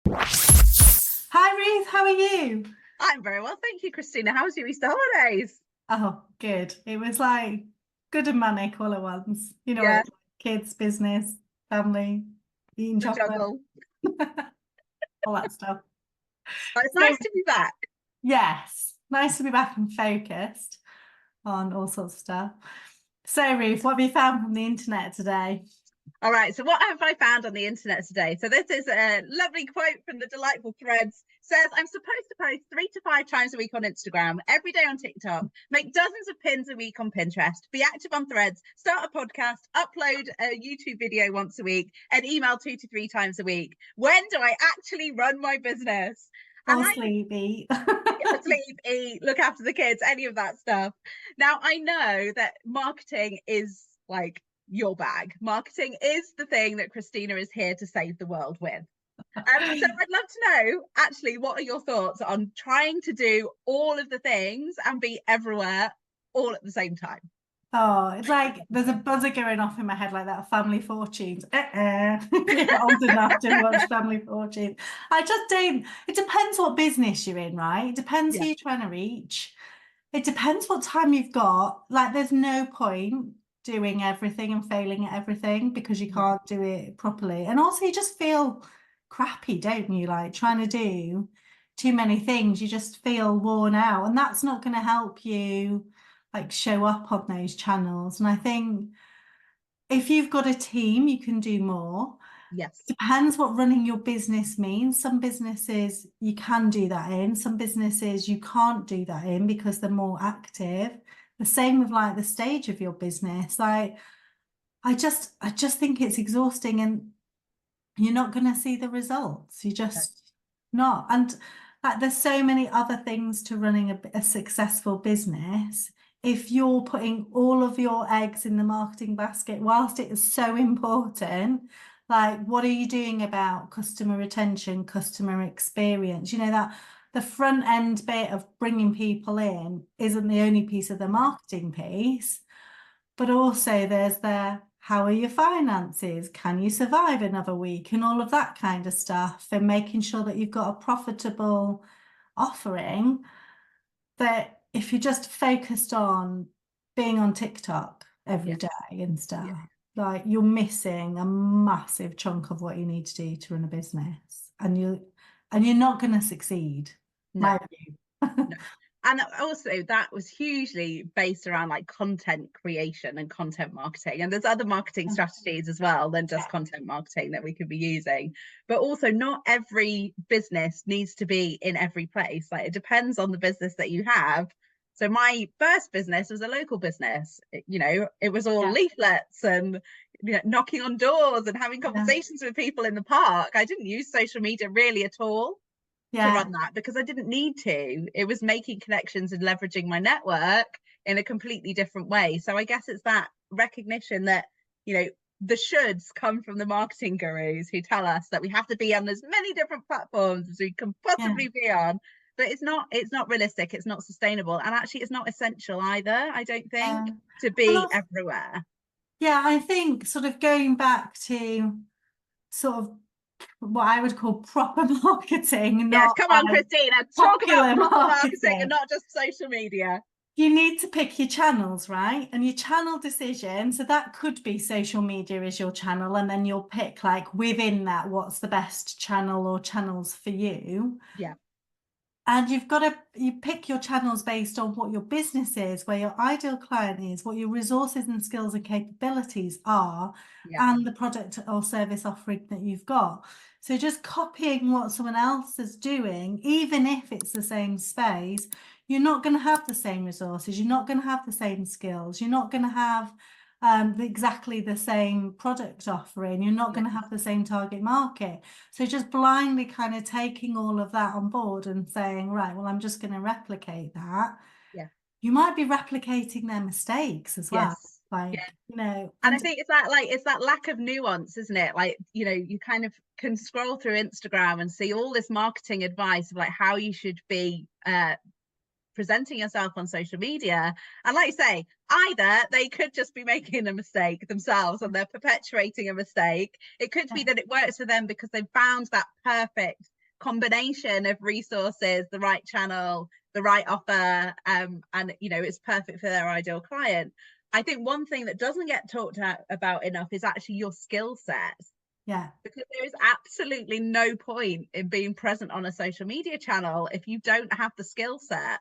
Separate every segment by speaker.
Speaker 1: Hi Ruth, how are you?
Speaker 2: I'm very well, thank you, Christina. How was your Easter holidays?
Speaker 1: Oh, good. It was like good and manic all at once. You know what
Speaker 2: Yeah,
Speaker 1: it's like. Kids, business, family, eating
Speaker 2: the
Speaker 1: chocolate,
Speaker 2: juggle.
Speaker 1: all that stuff.
Speaker 2: But it's
Speaker 1: So
Speaker 2: nice to be back.
Speaker 1: yes, nice to be back and focused on all sorts of stuff. So Ruth, what have you found from the internet today?
Speaker 2: All right, so what have I found on the internet today? So this is a lovely quote from the Delightful Threads. Says, I'm supposed to post 3 to 5 times a week on Instagram, every day on TikTok, make dozens of pins a week on Pinterest, be active on Threads, start a podcast, upload a YouTube video once a week, and email 2 to 3 times a week. When do I actually run my business? And
Speaker 1: Or
Speaker 2: I
Speaker 1: sleepy.
Speaker 2: sleep, eat, look after the kids, any of that stuff. Now, I know that marketing is like your bag. Marketing is the thing that Christina is here to save the world with. So I'd love to know, actually, what are your thoughts on trying to do all of the things and be everywhere all at the same time?
Speaker 1: Oh, it's like there's a buzzer going off in my head like that. Family Fortunes. You're old enough to watch Family Fortunes. I just don't. It depends what business you're in, right? It depends who
Speaker 2: Yeah,
Speaker 1: you're trying to reach. It depends what time you've got. Like, there's no point doing everything and failing at everything because you
Speaker 2: yeah,
Speaker 1: can't do it properly. And also, you just feel crappy, don't you? Like trying to do too many things, you just feel worn out, and that's not going to help you like show up on those channels. And I think if you've got a team, you can do more.
Speaker 2: yes,
Speaker 1: Depends what running your business means. Some businesses you can do that in, some businesses you can't do that in because they're more active. The same with like the stage of your business. Like I just think it's exhausting and you're not going to see the results. You just not. And like there's so many other things to running a successful business. If you're putting all of your eggs in the marketing basket, whilst it is so important, like what are you doing about customer retention, customer experience? You know, that the front end bit of bringing people in isn't the only piece of the marketing piece. But also there's the how are your finances? Can you survive another week? And all of that kind of stuff, and making sure that you've got a profitable offering that if you're just focused on being on TikTok every day
Speaker 2: yes,
Speaker 1: and
Speaker 2: yeah,
Speaker 1: stuff, like you're missing a massive chunk of what you need to do to run a business. And you're not going to succeed,
Speaker 2: no.
Speaker 1: my view.
Speaker 2: No. And also that was hugely based around like content creation and content marketing. And there's other marketing strategies as well than just content marketing that we could be using. But also not every business needs to be in every place. Like it depends on the business that you have. So my first business was a local business. It was all
Speaker 1: Yeah,
Speaker 2: leaflets and knocking on doors and having
Speaker 1: yeah,
Speaker 2: conversations with people in the park. I didn't use social media really at all to
Speaker 1: yeah,
Speaker 2: run that because I didn't need to. It was making connections and leveraging my network in a completely different way. So I guess it's that recognition that, you know, the shoulds come from the marketing gurus who tell us that we have to be on as many different platforms as we can
Speaker 1: yeah.
Speaker 2: possibly be on. But it's not realistic, it's not sustainable, and actually it's not essential either, I don't think,
Speaker 1: And
Speaker 2: to be
Speaker 1: also,
Speaker 2: everywhere.
Speaker 1: yeah, I think sort of going back to sort of what I would call proper marketing,
Speaker 2: Yes,
Speaker 1: not
Speaker 2: come on,
Speaker 1: like
Speaker 2: Christina, talk about
Speaker 1: popular
Speaker 2: proper marketing and
Speaker 1: marketing.
Speaker 2: not just social media.
Speaker 1: You need to pick your channels, right? And your channel decision. So that could be social media is your channel, and then you'll pick like within that what's the best channel or channels for you.
Speaker 2: Yeah,
Speaker 1: And you pick your channels based on what your business is, where your ideal client is, what your resources and skills and capabilities are,
Speaker 2: yeah,
Speaker 1: and the product or service offering that you've got. So just copying what someone else is doing, even if it's the same space, you're not going to have the same resources, you're not going to have the same skills, you're not going to have exactly the same product offering, you're not going to
Speaker 2: yes.
Speaker 1: have the same target market. So just blindly kind of taking all of that on board and saying, right, well, I'm just going to replicate that.
Speaker 2: Yeah.
Speaker 1: You might be replicating their mistakes as well.
Speaker 2: Yes. Yeah.
Speaker 1: Like,
Speaker 2: And I
Speaker 1: and
Speaker 2: think it's that lack of nuance, isn't it? Like, you kind of can scroll through Instagram and see all this marketing advice of like how you should be presenting yourself on social media. And like you say, either they could just be making a mistake themselves and they're perpetuating a mistake. It could be that it works for them because they've found that perfect combination of resources, the right channel, the right offer, and it's perfect for their ideal client. I think one thing that doesn't get talked about enough is actually your skill set.
Speaker 1: Yeah.
Speaker 2: Because there is absolutely no point in being present on a social media channel if you don't have the skill set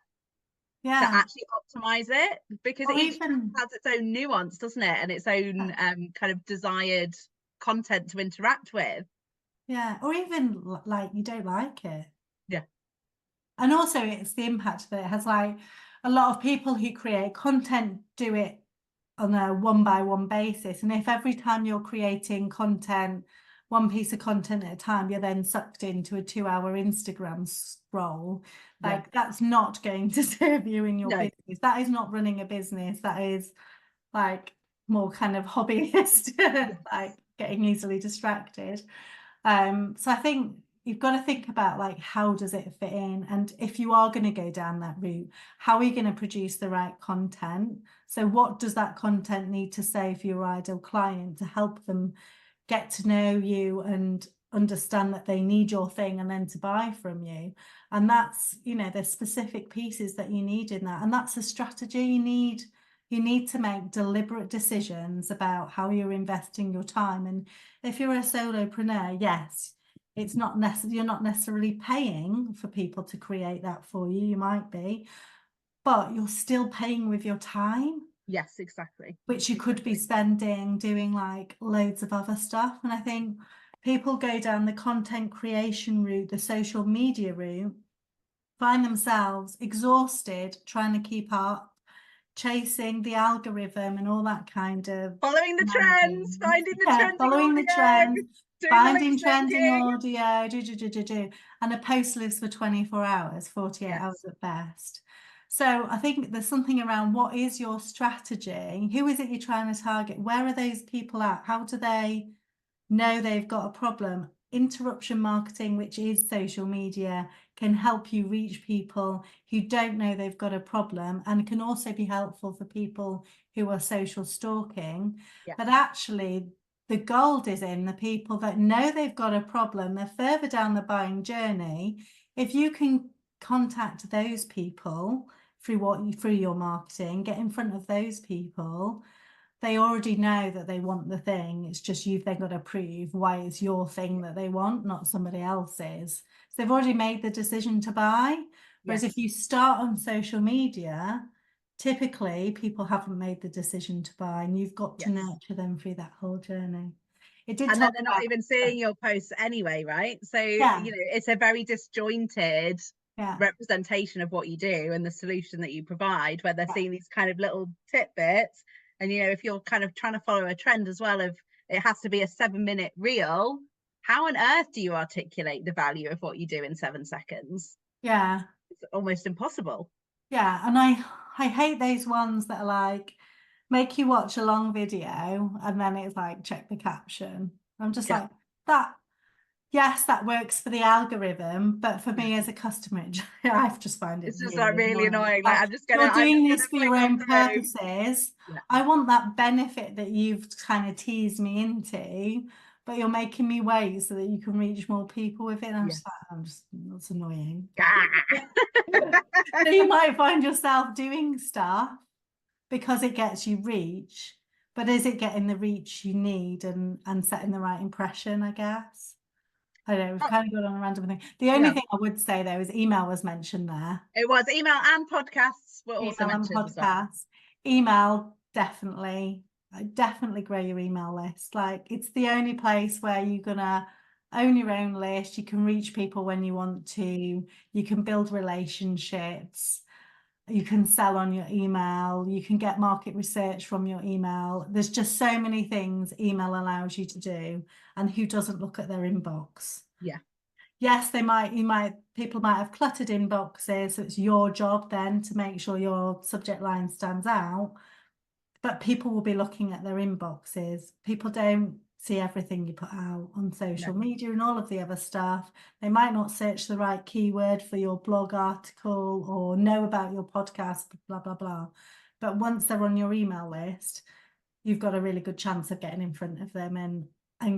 Speaker 2: to actually optimize it, because each has its own nuance, doesn't it, and its own kind of desired content to interact with.
Speaker 1: Yeah, or even like you don't like it.
Speaker 2: Yeah.
Speaker 1: And also it's the impact that it has. Like a lot of people who create content do it on a one-by-one basis, and if every time you're creating content, one piece of content at a time, you're then sucked into a 2-hour Instagram scroll, like that's not going to serve you in your business. That is not running a business. That is like more kind of hobbyist, like getting easily distracted. So I think you've got to think about like, how does it fit in? And if you are going to go down that route, how are you going to produce the right content? So what does that content need to say for your ideal client to help them get to know you and understand that they need your thing and then to buy from you? And that's, there's specific pieces that you need in that. And that's a strategy you need to make deliberate decisions about how you're investing your time. And if you're a solopreneur, yes, it's not you're not necessarily paying for people to create that for you. You might be, but you're still paying with your time.
Speaker 2: Yes, exactly.
Speaker 1: Which you could be spending doing like loads of other stuff. And I think people go down the content creation route, the social media route, find themselves exhausted trying to keep up, chasing the algorithm and all that kind of
Speaker 2: following the trends, finding the trending
Speaker 1: following
Speaker 2: audio,
Speaker 1: the trends, finding trending
Speaker 2: audio,
Speaker 1: and a post lives for 24 hours, 48 hours at best. So I think there's something around, what is your strategy? Who is it you're trying to target? Where are those people at? How do they know they've got a problem? Interruption marketing, which is social media, can help you reach people who don't know they've got a problem, and can also be helpful for people who are social stalking. But actually, the gold is in the people that know they've got a problem. They're further down the buying journey. If you can contact those people through your marketing, get in front of those people, they already know that they want the thing. It's just you've then got to prove why it's your thing that they want, not somebody else's. So they've already made the decision to buy. Whereas if you start on social media, typically people haven't made the decision to buy, and you've got to nurture them through that whole journey.
Speaker 2: And then they're not even seeing your posts anyway, right? So it's a very disjointed representation of what you do and the solution that you provide, where they're seeing these kind of little tidbits. And if you're kind of trying to follow a trend as well, of it has to be a 7-minute reel, how on earth do you articulate the value of what you do in 7 seconds? It's almost impossible.
Speaker 1: And I hate those ones that are like, make you watch a long video and then it's like, check the caption. I'm just like, yes, that works for the algorithm, but for me as a customer, I just find it
Speaker 2: it's just like really annoying. Like, I'm just
Speaker 1: you're doing this for your own purposes. I want that benefit that you've kind of teased me into, but you're making me wait so that you can reach more people with it. And I'm just that's annoying. So you might find yourself doing stuff because it gets you reach, but is it getting the reach you need and setting the right impression, I guess? I don't know, we've kind of got on a random thing. The only thing I would say though is email was mentioned there.
Speaker 2: It was email, and podcasts were also mentioned as well.
Speaker 1: Email, definitely grow your email list. Like, it's the only place where you're gonna own your own list. You can reach people when you want to. You can build relationships. You can sell on your email. You can get market research from your email. There's just so many things email allows you to do. And who doesn't look at their inbox? Yes, people might have cluttered inboxes, so it's your job then to make sure your subject line stands out. But people will be looking at their inboxes. People don't see everything you put out on social media and all of the other stuff. They might not search the right keyword for your blog article or know about your podcast, blah, blah, blah. But once they're on your email list, you've got a really good chance of getting in front of them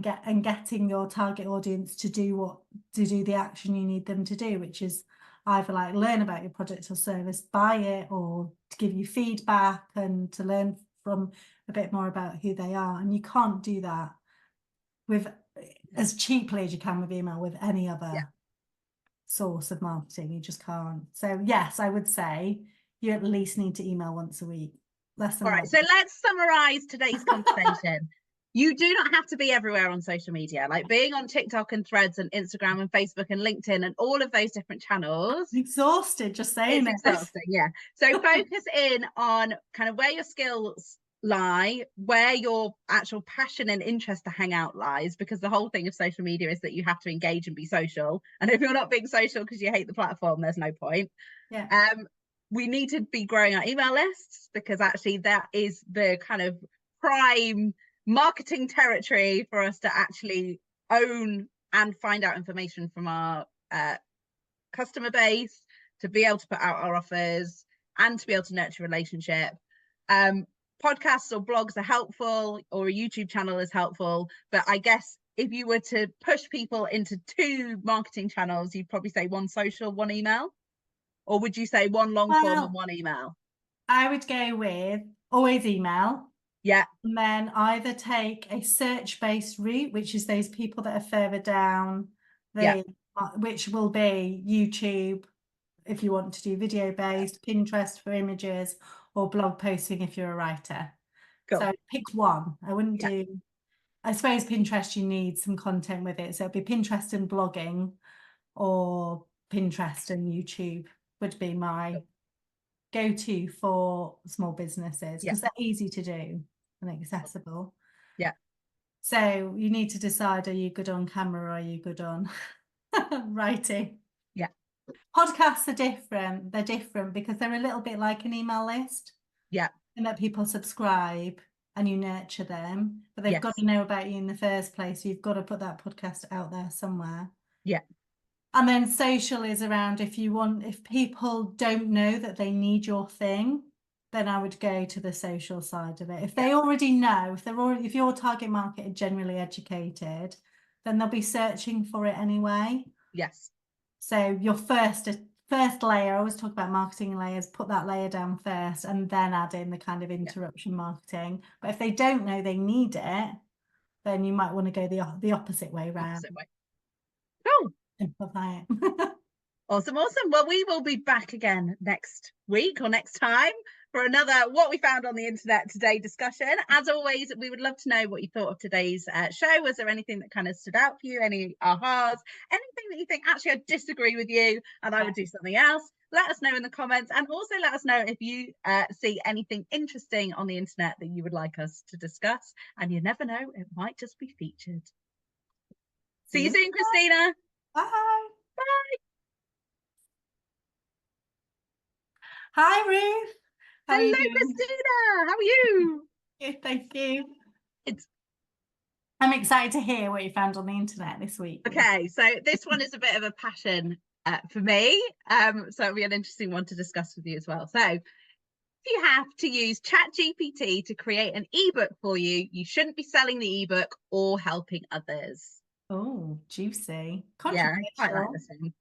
Speaker 1: getting your target audience to do the action you need them to do, which is either like learn about your product or service, buy it, or to give you feedback and to learn from a bit more about who they are. And you can't do that with as cheaply as you can with email with any other source of marketing. You just can't. So yes, I would say you at least need to email once a week. Less than
Speaker 2: All right, so let's summarize today's conversation. You do not have to be everywhere on social media, like being on TikTok and Threads and Instagram and Facebook and LinkedIn and all of those different channels.
Speaker 1: I'm exhausted just saying
Speaker 2: it's exhausting, yeah. So focus in on kind of where your skills lie, where your actual passion and interest to hang out lies, because the whole thing of social media is that you have to engage and be social. And if you're not being social because you hate the platform, there's no point.
Speaker 1: Yeah.
Speaker 2: We need to be growing our email lists, because actually that is the kind of prime marketing territory for us to actually own and find out information from our customer base, to be able to put out our offers and to be able to nurture relationship. Podcasts or blogs are helpful, or a YouTube channel is helpful, but I guess if you were to push people into 2 marketing channels, you'd probably say 1 social, 1 email. Or would you say 1 long form and 1 email?
Speaker 1: I would go with always email.
Speaker 2: Yeah.
Speaker 1: And then either take a search-based route, which is those people that are further down, which will be YouTube if you want to do video-based, Pinterest for images, or blog posting if you're a writer.
Speaker 2: Cool.
Speaker 1: So pick one. I wouldn't do, I suppose Pinterest, you need some content with it. So it'd be Pinterest and blogging, or Pinterest and YouTube would be my go-to for small businesses, because they're easy to do and accessible.
Speaker 2: Yeah.
Speaker 1: So you need to decide, are you good on camera, or are you good on writing?
Speaker 2: Yeah.
Speaker 1: Podcasts are different. They're different because they're a little bit like an email list.
Speaker 2: Yeah.
Speaker 1: And that people subscribe and you nurture them, but they've got to know about you in the first place. So you've got to put that podcast out there somewhere.
Speaker 2: Yeah.
Speaker 1: And then social is around, if people don't know that they need your thing, then I would go to the social side of it. If they already know, if your target market are generally educated, then they'll be searching for it anyway.
Speaker 2: Yes.
Speaker 1: So your first layer, I always talk about marketing layers, put that layer down first and then add in the kind of interruption marketing. But if they don't know they need it, then you might want to go the opposite way round.
Speaker 2: Cool.
Speaker 1: Simplify it.
Speaker 2: Awesome. Well, we will be back again next week or next time for another What We Found on the Internet Today discussion. As always, we would love to know what you thought of today's show. Was there anything that kind of stood out for you? Any ahas? Anything that you think, actually, I disagree with you and I would do something else? Let us know in the comments, and also let us know if you see anything interesting on the internet that you would like us to discuss. And you never know, it might just be featured. See you soon, Christina.
Speaker 1: Bye.
Speaker 2: Bye.
Speaker 1: Hi, Ruth.
Speaker 2: Hello, Christina. How are you?
Speaker 1: Good, thank you. I'm excited to hear what you found on the internet this week.
Speaker 2: Okay, so this one is a bit of a passion for me. So it'll be an interesting one to discuss with you as well. So if you have to use ChatGPT to create an ebook for you, you shouldn't be selling the ebook or helping others.
Speaker 1: Oh, juicy.
Speaker 2: Yeah, I quite like this one.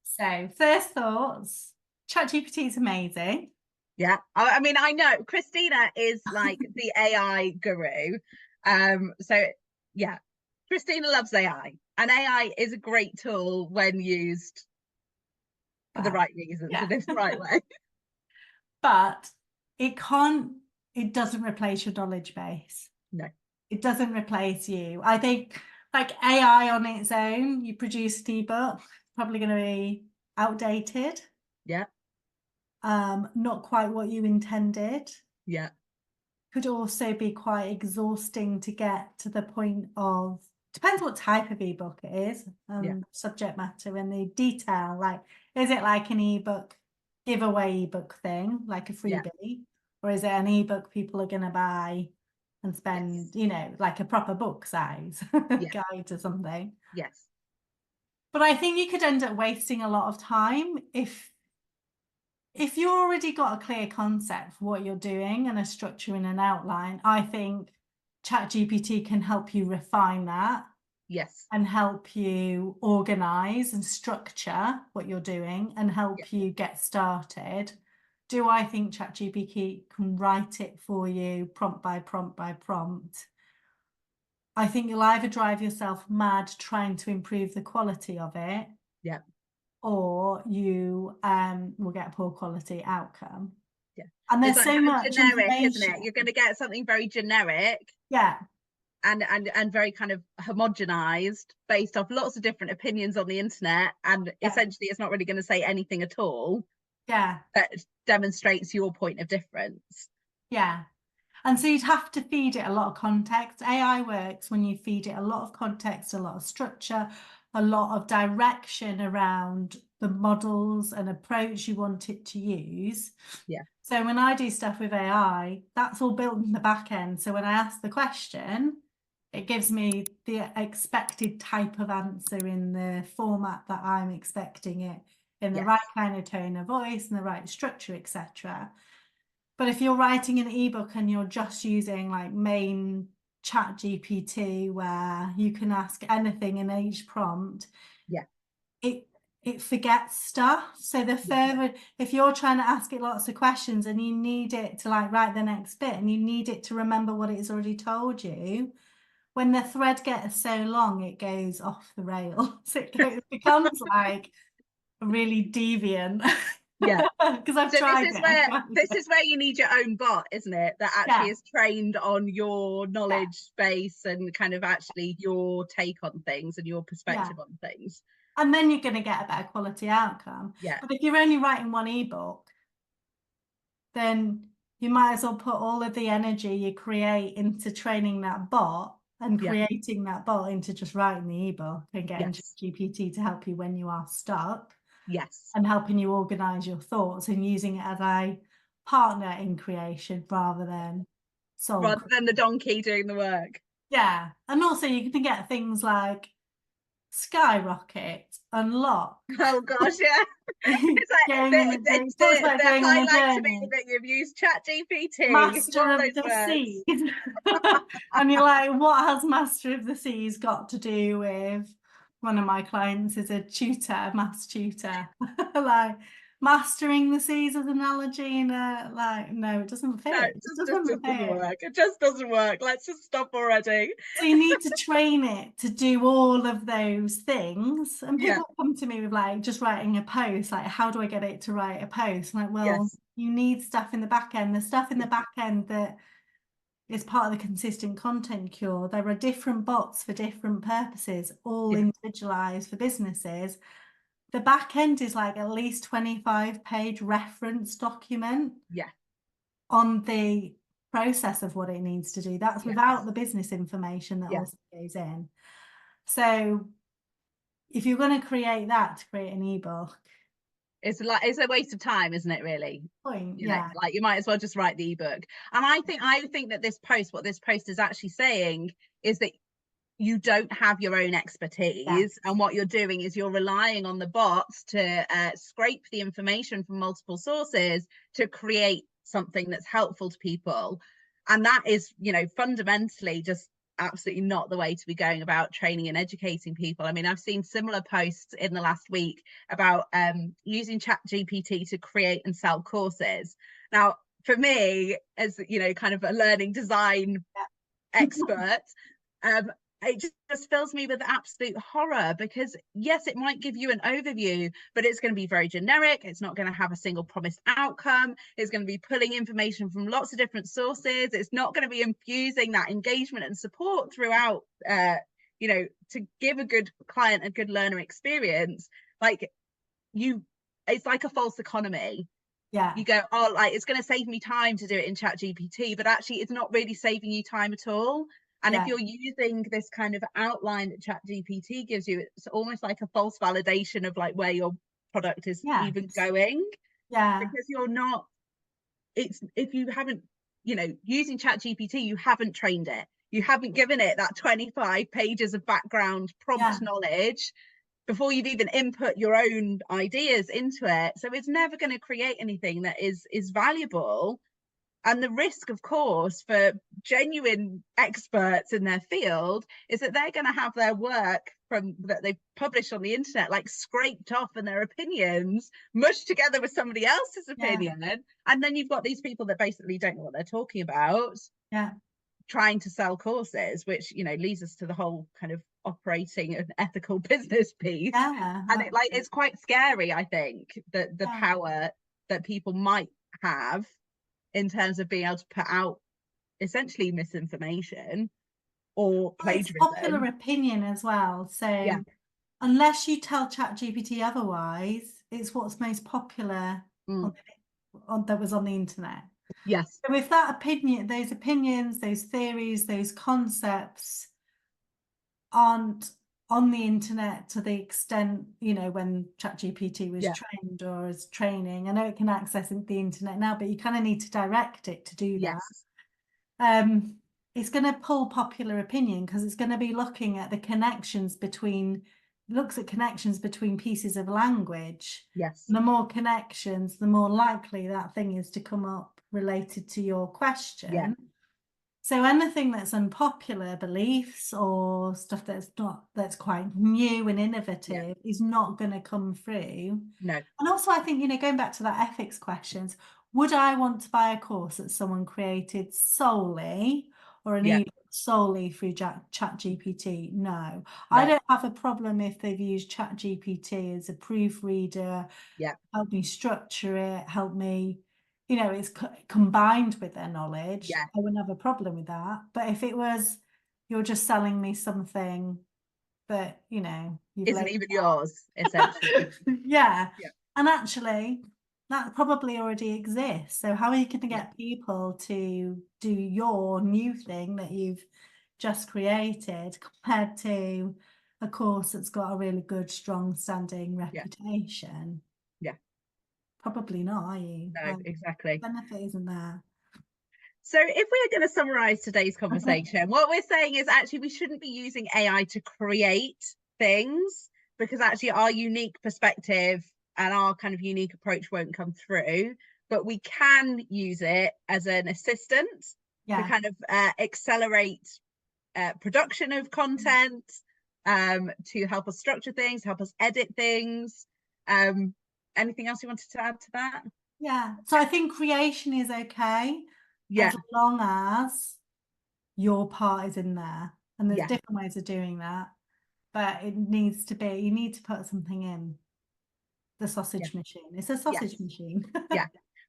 Speaker 1: So first thoughts, ChatGPT is amazing.
Speaker 2: Yeah, I mean, I know Christina is like the AI guru. So yeah, Christina loves AI, and AI is a great tool when used for the right reasons, in this right way.
Speaker 1: But it doesn't replace your knowledge base.
Speaker 2: No.
Speaker 1: It doesn't replace you. I think like AI on its own, you produce an ebook, probably going to be outdated.
Speaker 2: Yeah.
Speaker 1: Not quite what you intended.
Speaker 2: Yeah.
Speaker 1: Could also be quite exhausting to get to the point of, depends what type of ebook it is, subject matter and the detail. Like, is it like an ebook giveaway ebook thing, like a freebie, or is it an ebook people are going to buy and spend, like a proper book size guide or something?
Speaker 2: Yes.
Speaker 1: But I think you could end up wasting a lot of time if you already got a clear concept for what you're doing and a structure and an outline. I think ChatGPT can help you refine that
Speaker 2: Yes.
Speaker 1: and help you organize and structure what you're doing and help you get started. Do I think ChatGPT can write it for you prompt by prompt by prompt? I think you'll either drive yourself mad trying to improve the quality of it,
Speaker 2: Yeah.
Speaker 1: or you will get a poor quality outcome.
Speaker 2: Yeah.
Speaker 1: And
Speaker 2: It's
Speaker 1: there's
Speaker 2: like
Speaker 1: so
Speaker 2: very
Speaker 1: much
Speaker 2: generic, isn't it?
Speaker 1: information.
Speaker 2: You're going to get something very generic.
Speaker 1: Yeah.
Speaker 2: And very kind of homogenized based off lots of different opinions on the internet, and
Speaker 1: Yeah.
Speaker 2: essentially it's not really going to say anything at all
Speaker 1: Yeah.
Speaker 2: that demonstrates your point of difference.
Speaker 1: Yeah. And so you'd have to feed it a lot of context. AI works when you feed it a lot of context, a lot of structure, a lot of direction around the models and approach you want it to use.
Speaker 2: Yeah.
Speaker 1: So when I do stuff with AI, that's all built in the back end. So when I ask the question, it gives me the expected type of answer in the format that I'm expecting it, in the right kind of tone of voice and the right structure, etc. But if you're writing an ebook and you're just using like main ChatGPT, where you can ask anything in each prompt, it forgets stuff. So the further, if you're trying to ask it lots of questions and you need it to like write the next bit and you need it to remember what it's already told you, when the thread gets so long, it goes off the rails. It becomes like really deviant.
Speaker 2: Yeah.
Speaker 1: Because I've tried it.
Speaker 2: This is where you need your own bot, isn't it? That actually
Speaker 1: Yeah.
Speaker 2: is trained on your knowledge base and kind of actually your take on things and your perspective on things.
Speaker 1: And then you're going to get a better quality outcome.
Speaker 2: Yeah.
Speaker 1: But if you're only writing one ebook, then you might as well put all of the energy you create into training that bot and creating that bot into just writing the ebook and getting GPT to help you when you are stuck.
Speaker 2: Yes.
Speaker 1: And helping you organize your thoughts and using it as a partner in creation rather than
Speaker 2: the donkey doing the work.
Speaker 1: Yeah. And also you can get things like skyrocket, unlock.
Speaker 2: Oh gosh, yeah. It's like the highlight to me that you've used ChatGPT.
Speaker 1: Master of the Seas. And you're like, what has Master of the Seas got to do with one of my clients is a tutor, maths tutor. Like mastering the seas as an analogy in a like, no, it doesn't fit.
Speaker 2: No, it just doesn't work. It just doesn't work. Let's just stop already.
Speaker 1: So you need to train it to do all of those things. And people come to me with like just writing a post, like, how do I get it to write a post? I'm like, well, you need stuff in the back end. The stuff in the back end that is part of the consistent content cure. There are different bots for different purposes, all individualized for businesses. The back end is like at least 25-page reference document on the process of what it needs to do. That's without the business information that also goes in. So if you're going to create that to create an ebook,
Speaker 2: it's a waste of time, isn't it, really?
Speaker 1: Point.
Speaker 2: You know, like you might as well just write the ebook. And I think that what this post is actually saying is that you don't have your own expertise, and what you're doing is you're relying on the bots to scrape the information from multiple sources to create something that's helpful to people. And that is, you know, fundamentally just absolutely not the way to be going about training and educating people. I mean, I've seen similar posts in the last week about using ChatGPT to create and sell courses. Now, for me, as you know, kind of a learning design expert, it just fills me with absolute horror, because yes, it might give you an overview, but it's going to be very generic. It's not going to have a single promised outcome. It's going to be pulling information from lots of different sources. It's not going to be infusing that engagement and support throughout, you know, to give a good client a good learner experience. Like it's like a false economy. You go, oh, like it's going to save me time to do it in ChatGPT, but actually it's not really saving you time at all. And if you're using this kind of outline that ChatGPT gives you, it's almost like a false validation of like where your product is even going. Because you're not, if you haven't, you know, using ChatGPT, you haven't trained it. You haven't given it that 25 pages of background prompt knowledge before you've even input your own ideas into it. So it's never going to create anything that is valuable. And the risk, of course, for genuine experts in their field is that they're going to have their work from that they've published on the internet like scraped off, and their opinions mushed together with somebody else's opinion. And then you've got these people that basically don't know what they're talking about, trying to sell courses, which, you know, leads us to the whole kind of operating an ethical business piece. And it's quite scary, I think, that the power that people might have in terms of being able to put out essentially misinformation or plagiarism.
Speaker 1: It's popular opinion as well. So unless you tell ChatGPT otherwise, it's what's most popular that was on the internet.
Speaker 2: Yes.
Speaker 1: So if that opinion, those opinions, those theories, those concepts aren't on the internet to the extent, you know, when ChatGPT was trained or as training. I know it can access the internet now, but you kind of need to direct it to do that. It's going to pull popular opinion because it's going to be looking at the connections between, looks at connections between pieces of language.
Speaker 2: Yes.
Speaker 1: The more connections, the more likely that thing is to come up related to your question.
Speaker 2: Yeah.
Speaker 1: So anything that's unpopular beliefs or stuff that's quite new and innovative is not going to come through.
Speaker 2: No.
Speaker 1: And also, I think, you know, going back to that ethics questions, would I want to buy a course that someone created solely or an ebook solely through ChatGPT? No. I don't have a problem if they've used ChatGPT as a proofreader, help me structure it, help me, you know, it's combined with their knowledge. I wouldn't have a problem with that. But if it was, you're just selling me something that, you know,
Speaker 2: isn't even yours, essentially.
Speaker 1: And actually, that probably already exists. So how are you going to get people to do your new thing that you've just created compared to a course that's got a really good, strong standing reputation? Probably not, are you?
Speaker 2: No, exactly.
Speaker 1: Benefit isn't there.
Speaker 2: So if we're going to summarize today's conversation, what we're saying is actually we shouldn't be using AI to create things, because actually our unique perspective and our kind of unique approach won't come through, but we can use it as an assistant to kind of accelerate production of content, to help us structure things, help us edit things. Anything else you wanted to add to that?
Speaker 1: So I think creation is okay as long as your part is in there, and there's different ways of doing that, but it needs to be, you need to put something in the sausage machine. It's a sausage machine.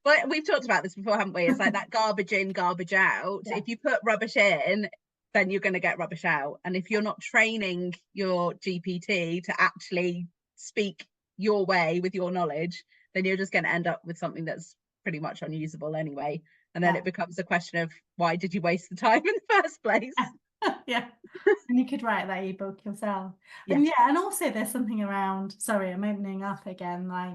Speaker 2: Well, we've talked about this before, haven't we? It's like that garbage in, garbage out. If you put rubbish in, then you're going to get rubbish out. And if you're not training your GPT to actually speak your way with your knowledge, then you're just going to end up with something that's pretty much unusable anyway. And then it becomes a question of, why did you waste the time in the first place?
Speaker 1: And you could write that ebook yourself. And and also there's something around, sorry, I'm opening up again, like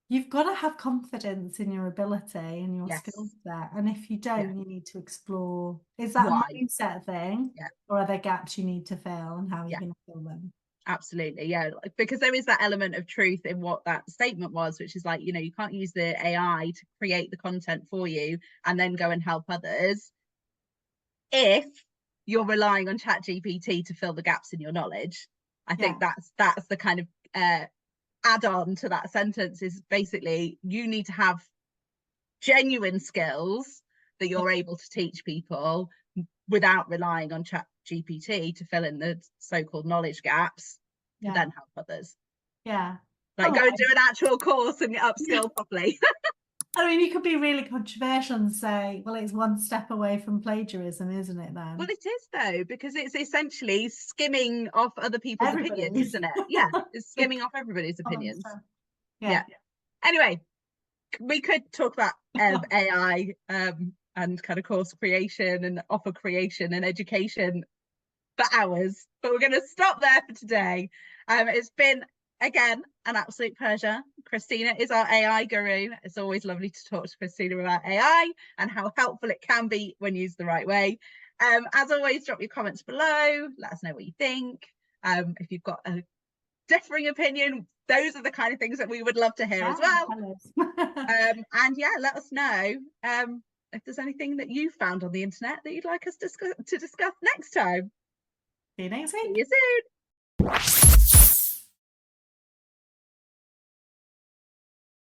Speaker 1: you've got to have confidence in your ability and your skill set. And if you don't, you need to explore, is that a mindset thing? Or are there gaps you need to fill, and how are you going to fill them?
Speaker 2: Absolutely, because there is that element of truth in what that statement was, which is like, you know, you can't use the AI to create the content for you and then go and help others if you're relying on ChatGPT to fill the gaps in your knowledge. I think that's the kind of add-on to that sentence, is basically you need to have genuine skills that you're able to teach people without relying on ChatGPT to fill in the so-called knowledge gaps, to then help others. Like go and do an actual course and upskill properly.
Speaker 1: I mean, you could be really controversial and say, well, it's one step away from plagiarism, isn't it then?
Speaker 2: Well, it is though, because it's essentially skimming off other people's opinions, isn't it? It's skimming off everybody's opinions. Anyway, we could talk about AI and kind of course creation and offer creation and education for hours, but we're going to stop there for today. It's been, again, an absolute pleasure. Christina is our AI guru. It's always lovely to talk to Christina about AI and how helpful it can be when used the right way. As always, drop your comments below. Let us know what you think. If you've got a differing opinion, those are the kind of things that we would love to hear as well. And let us know if there's anything that you found on the internet that you'd like us to discuss next time.
Speaker 1: See you next
Speaker 2: See
Speaker 1: week.
Speaker 2: you soon.